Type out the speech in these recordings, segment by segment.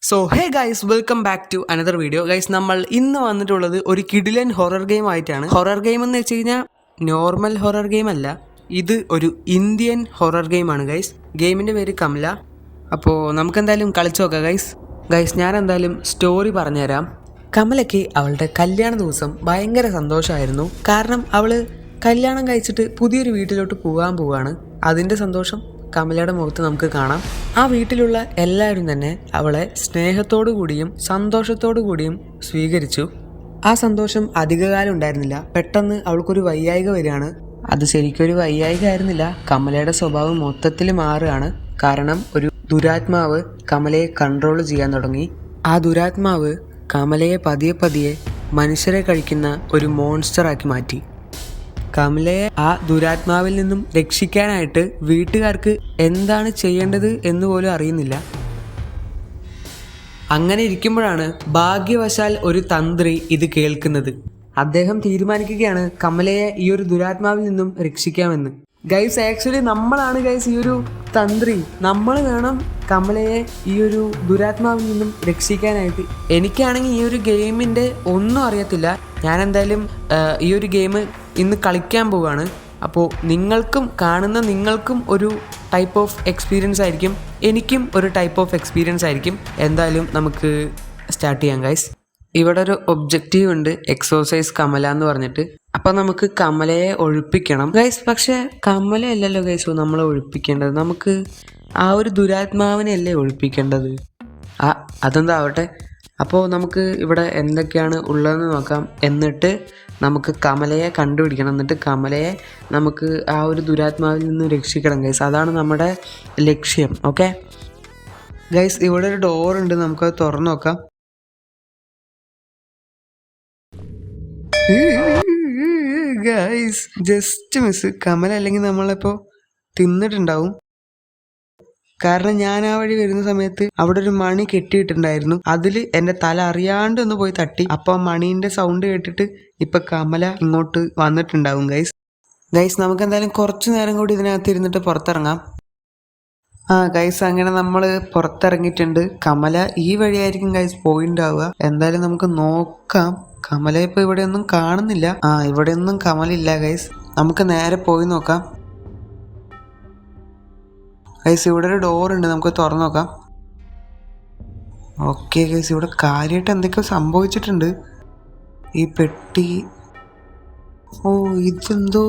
So hey guys, welcome back to another video. Guys, നമ്മൾ ഇന്ന് വന്നിട്ടുള്ളത് ഒരു കിഡിലൻ ഹൊറർ ഗെയിം ആയിട്ടാണ്. ഹൊറർ ഗെയിം എന്ന് വെച്ച് കഴിഞ്ഞാൽ നോർമൽ ഹൊറർ ഗെയിം അല്ല, ഇത് ഒരു ഇന്ത്യൻ ഹൊറർ ഗെയിമാണ് ഗൈസ്. ഗെയിമിൻ്റെ പേര് കമല. അപ്പോൾ നമുക്കെന്തായാലും കളിച്ചു നോക്കാം ഗൈസ്. ഞാൻ എന്തായാലും സ്റ്റോറി പറഞ്ഞുതരാം. കമലയ്ക്ക് അവളുടെ കല്യാണ ദിവസം ഭയങ്കര സന്തോഷമായിരുന്നു. കാരണം അവള് കല്യാണം കഴിച്ചിട്ട് പുതിയൊരു വീട്ടിലോട്ട് പോവാണ്. അതിൻ്റെ സന്തോഷം കമലയുടെ മുഖത്ത് നമുക്ക് കാണാം. ആ വീട്ടിലുള്ള എല്ലാവരും തന്നെ അവളെ സ്നേഹത്തോടു കൂടിയും സന്തോഷത്തോടു കൂടിയും സ്വീകരിച്ചു. ആ സന്തോഷം അധികകാലം ഉണ്ടായിരുന്നില്ല. പെട്ടെന്ന് അവൾക്കൊരു വയ്യായിക വരികയാണ്. അത് ശരിക്കൊരു വയ്യായിക ആയിരുന്നില്ല, കമലയുടെ സ്വഭാവം മൊത്തത്തിൽ മാറുകയാണ്. കാരണം ഒരു ദുരാത്മാവ് കമലയെ കൺട്രോൾ ചെയ്യാൻ തുടങ്ങി. ആ ദുരാത്മാവ് കമലയെ പതിയെ മനുഷ്യരെ കഴിക്കുന്ന ഒരു മോൺസ്റ്ററാക്കി മാറ്റി. കമലയെ ആ ദുരാത്മാവിൽ നിന്നും രക്ഷിക്കാനായിട്ട് വീട്ടുകാർക്ക് എന്താണ് ചെയ്യേണ്ടത് എന്ന് പോലും അറിയുന്നില്ല. അങ്ങനെ ഇരിക്കുമ്പോഴാണ് ഭാഗ്യവശാൽ ഒരു തന്ത്രി ഇത് കേൾക്കുന്നത്. അദ്ദേഹം തീരുമാനിക്കുകയാണ് കമലയെ ഈ ഒരു ദുരാത്മാവിൽ നിന്നും രക്ഷിക്കാമെന്ന്. ഗൈസ്, ആക്ച്വലി നമ്മളാണ് ഗൈസ് ഈ ഒരു തന്ത്രി. നമ്മൾ വേണം കമലയെ ഈ ഒരു ദുരാത്മാവിൽ നിന്നും രക്ഷിക്കാനായിട്ട്. എനിക്കാണെങ്കിൽ ഈ ഒരു ഗെയിമിൻ്റെ ഒന്നും അറിയത്തില്ല. ഞാൻ എന്തായാലും ഈ ഒരു ഗെയിം ഇന്ന് കളിക്കാൻ പോവുകയാണ്. അപ്പോൾ നിങ്ങൾക്കും ഒരു ടൈപ്പ് ഓഫ് എക്സ്പീരിയൻസ് ആയിരിക്കും, എനിക്കും ഒരു ടൈപ്പ് ഓഫ് എക്സ്പീരിയൻസ് ആയിരിക്കും. എന്തായാലും നമുക്ക് സ്റ്റാർട്ട് ചെയ്യാം ഗൈസ്. ഇവിടെ ഒരു ഒബ്ജക്റ്റീവ് ഉണ്ട്, എക്സോസൈസ് കമല എന്ന് പറഞ്ഞിട്ട്. അപ്പം നമുക്ക് കമലയെ ഒഴിപ്പിക്കണം ഗൈസ്. പക്ഷേ കമലയല്ലല്ലോ ഗൈസ് നമ്മൾ ഒഴിപ്പിക്കേണ്ടത്, നമുക്ക് ആ ഒരു ദുരാത്മാവിനെയല്ലേ ഒഴിപ്പിക്കേണ്ടത്. അതെന്താവട്ടെ. അപ്പോൾ നമുക്ക് ഇവിടെ എന്തൊക്കെയാണ് ഉള്ളതെന്ന് നോക്കാം. എന്നിട്ട് നമുക്ക് കമലയെ കണ്ടുപിടിക്കണം. എന്നിട്ട് കമലയെ നമുക്ക് ആ ഒരു ദുരാത്മാവിൽ നിന്ന് രക്ഷിക്കണം ഗൈസ്. അതാണ് നമ്മുടെ ലക്ഷ്യം. ഓക്കെ ഗൈസ്, ഇവിടെ ഒരു ഡോറുണ്ട്, നമുക്കത് തുറന്നു നോക്കാം. Guys, just miss. കമല അല്ലെങ്കിൽ നമ്മളിപ്പോൾ തിന്നിട്ടുണ്ടാവും. കാരണം ഞാൻ ആ വഴി വരുന്ന സമയത്ത് അവിടെ ഒരു മണി കെട്ടിയിട്ടുണ്ടായിരുന്നു. അതിൽ എൻ്റെ തല അറിയാണ്ട് ഒന്ന് പോയി തട്ടി. അപ്പോൾ മണീൻ്റെ സൗണ്ട് കേട്ടിട്ട് ഇപ്പം കമല ഇങ്ങോട്ട് വന്നിട്ടുണ്ടാവും ഗൈസ്. നമുക്ക് എന്തായാലും കുറച്ച് നേരം കൂടി ഇതിനകത്ത് ഇരുന്നിട്ട് പുറത്തിറങ്ങാം. ഗൈസ്, അങ്ങനെ നമ്മൾ പുറത്തിറങ്ങിയിട്ടുണ്ട്. കമല ഈ വഴിയായിരിക്കും ഗൈസ് പോയിണ്ടാവുക. എന്തായാലും നമുക്ക് നോക്കാം. കമല ഇപ്പോൾ ഇവിടെയൊന്നും കാണുന്നില്ല. ഇവിടെയൊന്നും കമലില്ല ഗൈസ്. നമുക്ക് നേരെ പോയി നോക്കാം ഗൈസ്. ഇവിടെ ഒരു ഡോറുണ്ട്, നമുക്ക് തുറന്നു നോക്കാം. ഓക്കെ ഗൈസ്, ഇവിടെ കാര്യമായിട്ട് എന്തൊക്കെയോ സംഭവിച്ചിട്ടുണ്ട്. ഈ പെട്ടി, ഇതെന്തോ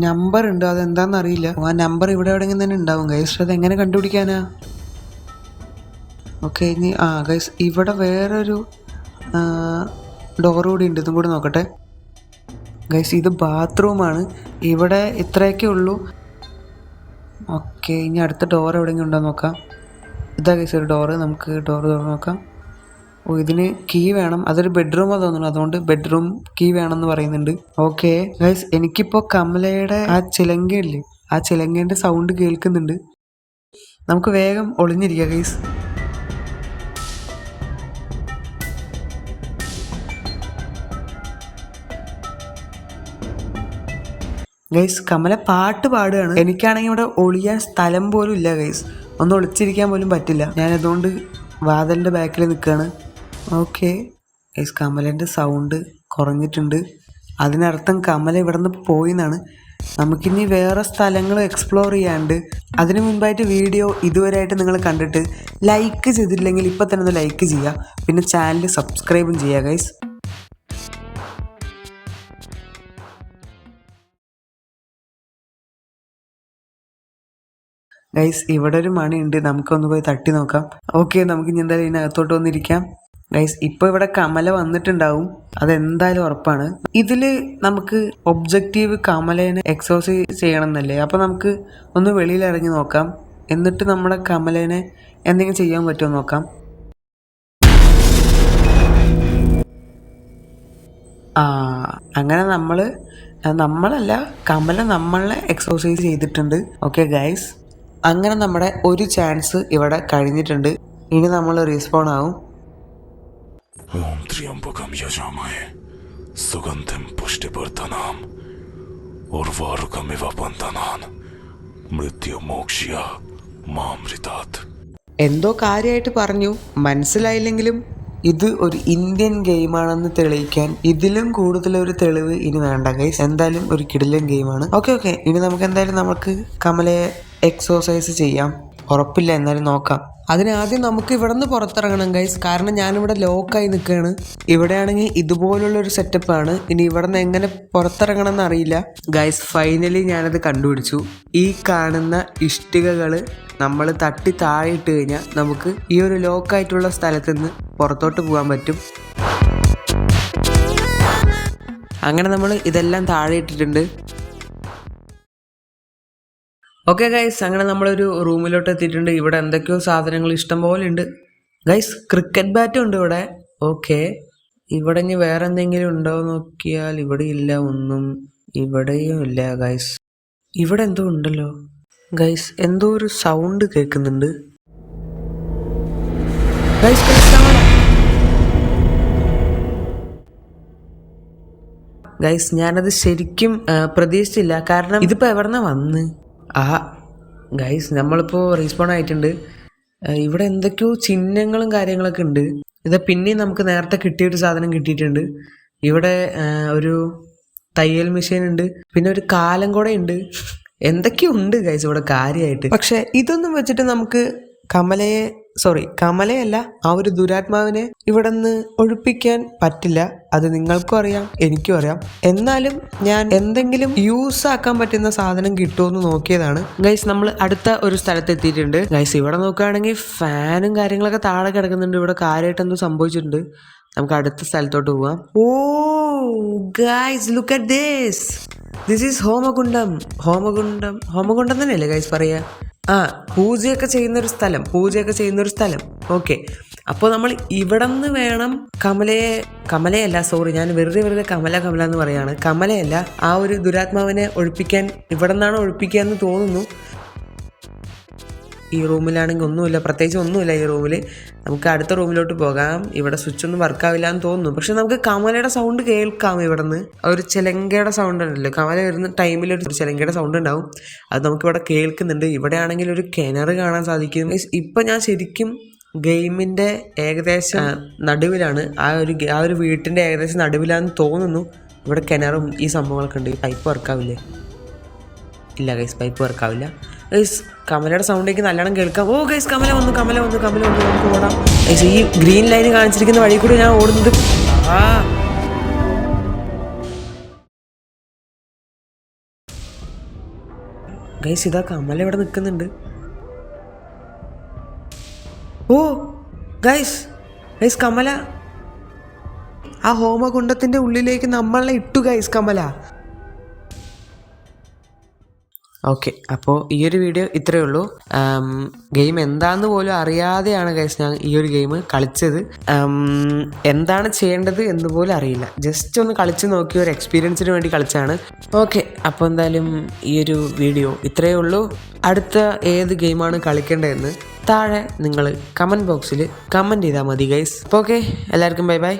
നമ്പർ ഉണ്ട്, അതെന്താണെന്ന് അറിയില്ല. ആ നമ്പർ ഇവിടെ എവിടെയെങ്കിലും തന്നെ ഉണ്ടാവും ഗൈസ്. അതെങ്ങനെ കണ്ടുപിടിക്കാനാ? ഓക്കെ, ഇനി ഗൈസ് ഇവിടെ വേറൊരു ഡോർ കൂടി ഉണ്ട്, ഇതും കൂടി നോക്കട്ടെ ഗൈസ്. ഇത് ബാത്റൂമാണ്. ഇവിടെ ഇത്രയൊക്കെ ഉള്ളൂ. ഓക്കെ, ഇനി അടുത്ത ഡോർ എവിടെയെങ്കിലും ഉണ്ടോ നോക്കാം. ഇതാ ഗൈസ് ഒരു ഡോറ്, നമുക്ക് ഡോർ തുറന്ന് നോക്കാം. ഇതിന് കീ വേണം. അതൊരു ബെഡ്റൂമാ തോന്നുന്നു, അതുകൊണ്ട് ബെഡ്റൂം കീ വേണമെന്ന് പറയുന്നുണ്ട്. ഓക്കെ ഗൈസ്, എനിക്കിപ്പോൾ കമലയുടെ ആ ചിലങ്കയില്ലേ, ആ ചിലങ്കേൻ്റെ സൗണ്ട് കേൾക്കുന്നുണ്ട്. നമുക്ക് വേഗം ഒളിഞ്ഞിരിക്കാം ഗൈസ്. ഗൈസ്, കമല പാട്ട് പാടുകയാണ്. എനിക്കാണെങ്കിൽ ഇവിടെ ഒളിയാൻ സ്ഥലം പോലും ഇല്ല ഗൈസ്. ഒന്ന് ഒളിച്ചിരിക്കാൻ പോലും പറ്റില്ല. ഞാൻ അതുകൊണ്ട് വാതിലിൻ്റെ ബാക്കിൽ നിൽക്കുകയാണ്. ഓക്കെ ഗൈസ്, കമലേൻ്റെ സൗണ്ട് കുറഞ്ഞിട്ടുണ്ട്. അതിനർത്ഥം കമല ഇവിടെ നിന്ന് പോയി എന്നാണ്. നമുക്കിനി വേറെ സ്ഥലങ്ങൾ എക്സ്പ്ലോർ ചെയ്യാണ്ട്. അതിനു മുൻപായിട്ട് വീഡിയോ ഇതുവരെയായിട്ട് നിങ്ങൾ കണ്ടിട്ട് ലൈക്ക് ചെയ്തിട്ടില്ലെങ്കിൽ ഇപ്പം തന്നെ ഒന്ന് ലൈക്ക് ചെയ്യുക. പിന്നെ ചാനൽ സബ്സ്ക്രൈബും ചെയ്യുക ഗൈസ്. ഗൈസ്, ഇവിടെ ഒരു മണി ഉണ്ട്, നമുക്കൊന്ന് പോയി തട്ടി നോക്കാം. ഓക്കെ, നമുക്ക് ഇനി എന്തായാലും ഇതിനകത്തോട്ട് വന്നിരിക്കാം ഗൈസ്. ഇപ്പോൾ ഇവിടെ കമല വന്നിട്ടുണ്ടാവും, അതെന്തായാലും ഉറപ്പാണ്. ഇതിൽ നമുക്ക് ഒബ്ജക്റ്റീവ് കമലേനെ എക്സോസൈസ് ചെയ്യണം എന്നല്ലേ. അപ്പോൾ നമുക്ക് ഒന്ന് വെളിയിൽ ഇറങ്ങി നോക്കാം. എന്നിട്ട് നമ്മുടെ കമലേനെ എന്തെങ്കിലും ചെയ്യാൻ പറ്റുമോ നോക്കാം. അങ്ങനെ നമ്മളല്ല, കമല നമ്മളെ എക്സോസൈസ് ചെയ്തിട്ടുണ്ട്. ഓക്കെ ഗൈസ്, അങ്ങനെ നമ്മുടെ ഒരു ചാൻസ് ഇവിടെ കഴിഞ്ഞിട്ടുണ്ട്. ഇനി നമ്മൾ റീസ്പോൺ ആവും. ഓം ത്രിയംബകം യജാമഹേ സുഗന്ധം പുഷ്ടിവർദ്ധനാം ഉർവാരുകമിവ ബന്ധനാൻ മൃത്യുമോക്ഷ്യ മാമൃതാത്. എന്തോ കാര്യമായിട്ട് പറഞ്ഞു, മനസ്സിലായില്ലെങ്കിലും ഇത് ഒരു ഇന്ത്യൻ ഗെയിമാണെന്ന് തെളിയിക്കാൻ ഇതിലും കൂടുതലൊരു തെളിവ് ഇനി വേണ്ട ഗൈസ്. എന്തായാലും ഒരു കിടിലൻ ഗെയിമാണ്. ഓക്കെ ഇനി നമുക്ക് എന്തായാലും നമുക്ക് കമലയെ എക്സോസൈസ് ചെയ്യാം. ഉറപ്പില്ല, എന്നാലും നോക്കാം. അതിനാദ്യം നമുക്ക് ഇവിടെ നിന്ന് പുറത്തിറങ്ങണം ഗൈസ്, കാരണം ഞാനിവിടെ ലോക്കായി നിൽക്കുകയാണ്. ഇവിടെയാണെങ്കിൽ ഇതുപോലുള്ളൊരു സെറ്റപ്പാണ്. ഇനി ഇവിടെ നിന്ന് എങ്ങനെ പുറത്തിറങ്ങണം എന്നറിയില്ല ഗൈസ്. ഫൈനലി ഞാനത് കണ്ടുപിടിച്ചു. ഈ കാണുന്ന ഇഷ്ടികകൾ നമ്മൾ തട്ടി താഴെ ഇട്ട് കഴിഞ്ഞാൽ നമുക്ക് ഈ ഒരു ലോക്കായിട്ടുള്ള സ്ഥലത്ത് നിന്ന് പുറത്തോട്ട് പോകാൻ പറ്റും. അങ്ങനെ നമ്മൾ ഇതെല്ലാം താഴെ ഇട്ടിട്ടുണ്ട്. ഓക്കെ ഗൈസ്, അങ്ങനെ നമ്മളൊരു റൂമിലോട്ട് എത്തിയിട്ടുണ്ട്. ഇവിടെ എന്തൊക്കെയോ സാധനങ്ങൾ ഇഷ്ടം പോലെ ഉണ്ട് ഗൈസ്. ക്രിക്കറ്റ് ബാറ്റും ഉണ്ട് ഇവിടെ. ഓക്കെ, ഇവിടെ ഇനി വേറെ എന്തെങ്കിലും ഉണ്ടോ നോക്കിയാൽ ഇവിടെ ഇല്ല, ഒന്നും ഇവിടെയും ഇല്ല ഗൈസ്. ഇവിടെ എന്തോ ഉണ്ടല്ലോ ഗൈസ്, എന്തോ ഒരു സൗണ്ട് കേൾക്കുന്നുണ്ട് ഗൈസ്. ഗൈസ് ഞാനത് ശരിക്കും പ്രതീക്ഷിച്ചില്ല, കാരണം ഇതിപ്പോൾ എവിടെന്നാ വന്ന്. ഗൈസ് നമ്മളിപ്പോൾ റീസ്പോൺ ആയിട്ടുണ്ട്. ഇവിടെ എന്തൊക്കെയോ ചിഹ്നങ്ങളും കാര്യങ്ങളൊക്കെ ഉണ്ട്. ഇത് പിന്നെയും നമുക്ക് നേരത്തെ കിട്ടിയൊരു സാധനം കിട്ടിയിട്ടുണ്ട്. ഇവിടെ ഒരു തയ്യൽ മെഷീൻ ഉണ്ട്, പിന്നെ ഒരു കാലം കൂടെ ഉണ്ട്. എന്തൊക്കെയോ ഉണ്ട് ഗൈസ് ഇവിടെ കാര്യമായിട്ട്. പക്ഷെ ഇതൊന്നും വെച്ചിട്ട് നമുക്ക് കമലയല്ല, ആ ഒരു ദുരാത്മാവിനെ ഇവിടെ നിന്ന് ഒഴിപ്പിക്കാൻ പറ്റില്ല. അത് നിങ്ങൾക്കും അറിയാം, എനിക്കും അറിയാം. എന്നാലും ഞാൻ എന്തെങ്കിലും യൂസ് ആക്കാൻ പറ്റുന്ന സാധനം കിട്ടുമെന്ന് നോക്കിയതാണ് ഗൈസ്. നമ്മൾ അടുത്ത ഒരു സ്ഥലത്ത് എത്തിയിട്ടുണ്ട് ഗൈസ്. ഇവിടെ നോക്കുകയാണെങ്കിൽ ഫാനും കാര്യങ്ങളൊക്കെ താഴെ കിടക്കുന്നുണ്ട്. ഇവിടെ കാര്യമായിട്ട് എന്തോ സംഭവിച്ചിട്ടുണ്ട്. നമുക്ക് അടുത്ത സ്ഥലത്തോട്ട് പോവാം. Oh guys, look at this is ഹോമകുണ്ടം തന്നെയല്ലേ ഗൈസ് പറയാ? പൂജയൊക്കെ ചെയ്യുന്നൊരു സ്ഥലം. ഓക്കെ, അപ്പോൾ നമ്മൾ ഇവിടെ നിന്ന് വേണം കമലയല്ല, സോറി, ഞാൻ വെറുതെ കമല എന്ന് പറയാണ്. കമലയല്ല, ആ ഒരു ദുരാത്മാവിനെ ഒഴിപ്പിക്കാൻ ഇവിടെ നിന്നാണ് ഒഴിപ്പിക്കുക എന്ന് തോന്നുന്നു. ഈ റൂമിലാണെങ്കിൽ ഒന്നുമില്ല, പ്രത്യേകിച്ച് ഒന്നുമില്ല ഈ റൂമിൽ. നമുക്ക് അടുത്ത റൂമിലോട്ട് പോകാം. ഇവിടെ സ്വിച്ച് ഒന്നും വർക്കാവില്ല എന്ന് തോന്നുന്നു. പക്ഷെ നമുക്ക് കമലയുടെ സൗണ്ട് കേൾക്കാം. ഇവിടെ നിന്ന് ഒരു ചിലങ്കയുടെ സൗണ്ട് ഉണ്ടല്ലോ, കമല വരുന്ന ടൈമിൽ ഒരു ചിലങ്കയുടെ സൗണ്ട് ഉണ്ടാവും. അത് നമുക്കിവിടെ കേൾക്കുന്നുണ്ട്. ഇവിടെ ആണെങ്കിൽ ഒരു കിണർ കാണാൻ സാധിക്കും. ഇപ്പം ഞാൻ ശരിക്കും ഗെയിമിൻ്റെ ഏകദേശം നടുവിലാണ്. ആ ഒരു വീട്ടിൻ്റെ ഏകദേശം നടുവിലാണെന്ന് തോന്നുന്നു. ഇവിടെ കിണറും ഈ സംഭവങ്ങളൊക്കെ ഉണ്ട്. പൈപ്പ് വർക്കാവില്ലേ? ഇല്ല ഗൈസ്, പൈപ്പ് വർക്കാവില്ല ഗൈസ്. കമലയുടെ സൗണ്ടേക്ക് നല്ലോണം കേൾക്കാം. ഓ ഗൈസ്, കമല വന്നു. നമുക്ക് ഓടാം ഗൈസ്. ഈ ഗ്രീൻ ലൈൻ കാണിച്ചിരിക്കുന്ന വഴി കൂടി ഞാൻ ഓടുന്നത്. ഗൈസ് ഇതാ കമല ഇവിടെ നിൽക്കുന്നുണ്ട്. ഓ ഗൈസ് കമല ആ ഹോമകുണ്ടത്തിന്റെ ഉള്ളിലേക്ക് നമ്മളെ ഇട്ടു ഗൈസ് കമല. ഓക്കെ, അപ്പോൾ ഈ ഒരു വീഡിയോ ഇത്രയേ ഉള്ളൂ. ഗെയിം എന്താന്ന് പോലും അറിയാതെയാണ് ഗൈസ് ഞാൻ ഈ ഒരു ഗെയിം കളിച്ചത്. എന്താണ് ചെയ്യേണ്ടത് എന്ന് പോലും അറിയില്ല. ജസ്റ്റ് ഒന്ന് കളിച്ച് നോക്കി ഒരു എക്സ്പീരിയൻസിന് വേണ്ടി കളിച്ചാണ്. ഓക്കെ, അപ്പോൾ എന്തായാലും ഈ ഒരു വീഡിയോ ഇത്രയേ ഉള്ളൂ. അടുത്ത ഏത് ഗെയിമാണ് കളിക്കേണ്ടതെന്ന് താഴെ നിങ്ങൾ കമൻറ്റ് ബോക്സിൽ കമൻറ്റ് ചെയ്താൽ മതി ഗൈസ്. അപ്പോൾ ഓക്കെ, എല്ലാവർക്കും ബൈ.